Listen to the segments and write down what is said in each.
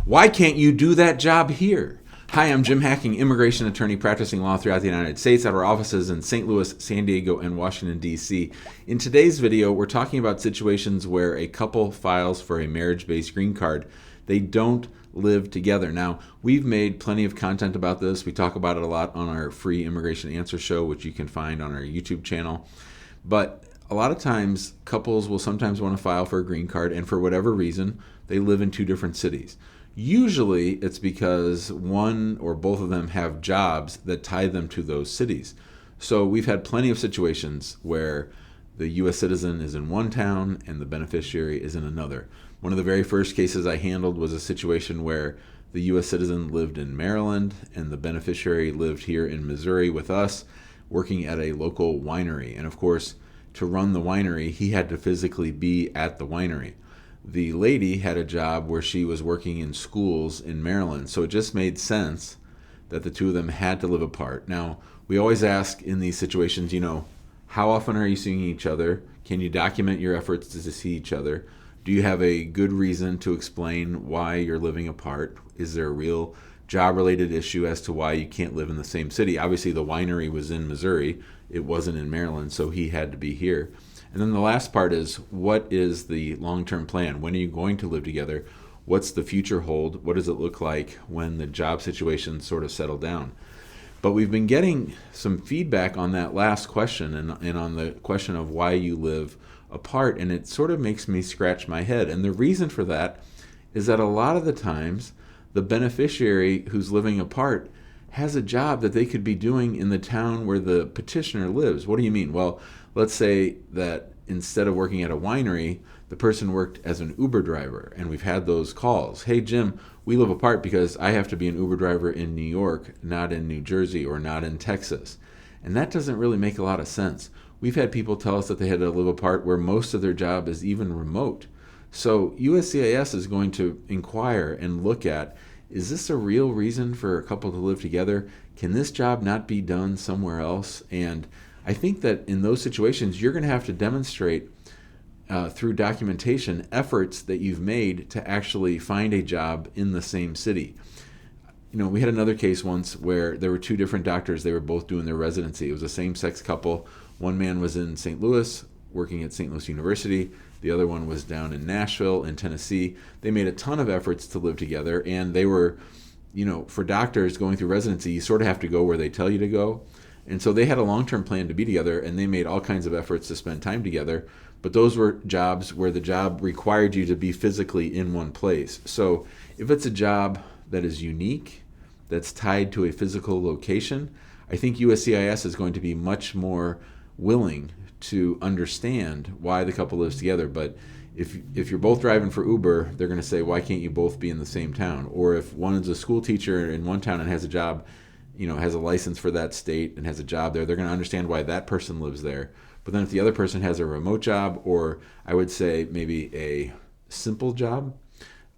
Why can't you do that job here? Hi, I'm Jim Hacking, immigration attorney practicing law throughout the United States at our offices in St. Louis, San Diego, and Washington, D.C. In today's video, we're talking about situations where a couple files for a marriage-based green card. They don't live together. Now, we've made plenty of content about this. We talk about it a lot on our free immigration answer show, which you can find on our YouTube channel. But a lot of times, couples will sometimes want to file for a green card, and for whatever reason, they live in two different cities. Usually, it's because one or both of them have jobs that tie them to those cities. So we've had plenty of situations where the U.S. citizen is in one town and the beneficiary is in another. One of the very first cases I handled was a situation where the U.S. citizen lived in Maryland and the beneficiary lived here in Missouri with us, working at a local winery. And of course, to run the winery, he had to physically be at the winery. The lady had a job where she was working in schools in Maryland, so it just made sense that the two of them had to live apart. Now, we always ask in these situations, how often are you seeing each other? Can you document your efforts to see each other? Do you have a good reason to explain why you're living apart? Is there a real job-related issue as to why you can't live in the same city? Obviously, the winery was in Missouri. It wasn't in Maryland, so he had to be here. And then the last part is, what is the long-term plan? When are you going to live together? What's the future hold? What does it look like when the job situation sort of settle down? But we've been getting some feedback on that last question and on the question of why you live apart, and it sort of makes me scratch my head. And the reason for that is that a lot of the times, the beneficiary who's living apart has a job that they could be doing in the town where the petitioner lives. What do you mean? Well, let's say that instead of working at a winery, the person worked as an Uber driver, and we've had those calls. Hey, Jim, we live apart because I have to be an Uber driver in New York, not in New Jersey or not in Texas. And that doesn't really make a lot of sense. We've had people tell us that they had to live apart where most of their job is even remote. So USCIS is going to inquire and look at, is this a real reason for a couple to live together? Can this job not be done somewhere else? And I think that in those situations, you're going to have to demonstrate through documentation efforts that you've made to actually find a job in the same city. We had another case once where there were two different doctors. They were both doing their residency. It was a same-sex couple. One man was in St. Louis, working at St. Louis University. The other one was down in Nashville in Tennessee. They made a ton of efforts to live together, and they were, for doctors going through residency, you sort of have to go where they tell you to go. And so they had a long-term plan to be together, and they made all kinds of efforts to spend time together. But those were jobs where the job required you to be physically in one place. So if it's a job that is unique, that's tied to a physical location, I think USCIS is going to be much more willing to understand why the couple lives together. But if you're both driving for Uber, they're going to say, why can't you both be in the same town? Or if one is a school teacher in one town and has a job, has a license for that state and has a job there, they're going to understand why that person lives there. But then if the other person has a remote job, or I would say maybe a simple job,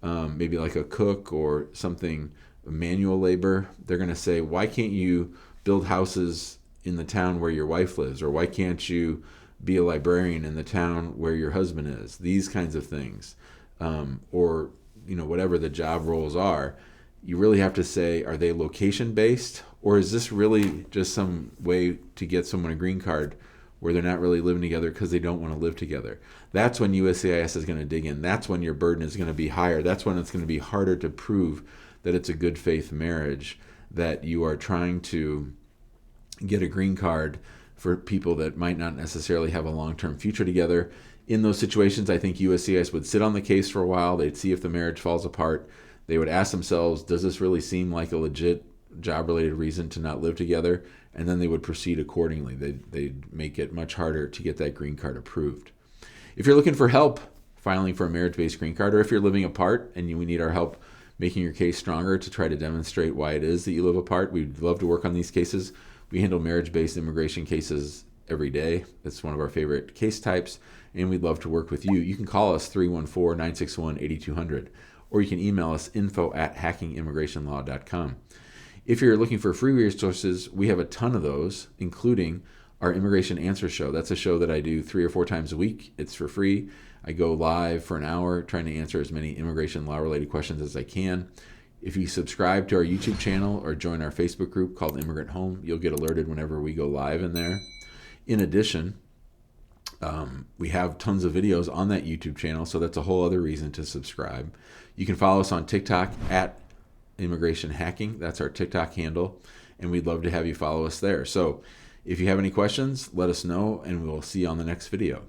maybe like a cook or something, manual labor, they're going to say, why can't you build houses in the town where your wife lives? Or why can't you be a librarian in the town where your husband is? These kinds of things. Or, whatever the job roles are, you really have to say, are they location-based? Or is this really just some way to get someone a green card where they're not really living together because they don't want to live together? That's when USCIS is going to dig in. That's when your burden is going to be higher. That's when it's going to be harder to prove that it's a good faith marriage, that you are trying to get a green card for people that might not necessarily have a long-term future together. In those situations, I think USCIS would sit on the case for a while. They'd see if the marriage falls apart. They would ask themselves, does this really seem like a legit job-related reason to not live together? And then they would proceed accordingly. They'd make it much harder to get that green card approved. If you're looking for help filing for a marriage-based green card, or if you're living apart and we need our help making your case stronger to try to demonstrate why it is that you live apart, we'd love to work on these cases. We handle marriage-based immigration cases every day. That's one of our favorite case types, and we'd love to work with you. You can call us 314-961-8200, or you can email us info@hackingimmigrationlaw.com. If you're looking for free resources, we have a ton of those, including our Immigration Answer Show. That's a show that I do 3 or 4 times a week. It's for free. I go live for an hour trying to answer as many immigration law related questions as I can. If you subscribe to our YouTube channel or join our Facebook group called Immigrant Home, you'll get alerted whenever we go live in there. In addition, we have tons of videos on that YouTube channel, so that's a whole other reason to subscribe. You can follow us on TikTok at Immigration Hacking. That's our TikTok handle, and we'd love to have you follow us there. So if you have any questions, let us know, and we'll see you on the next video.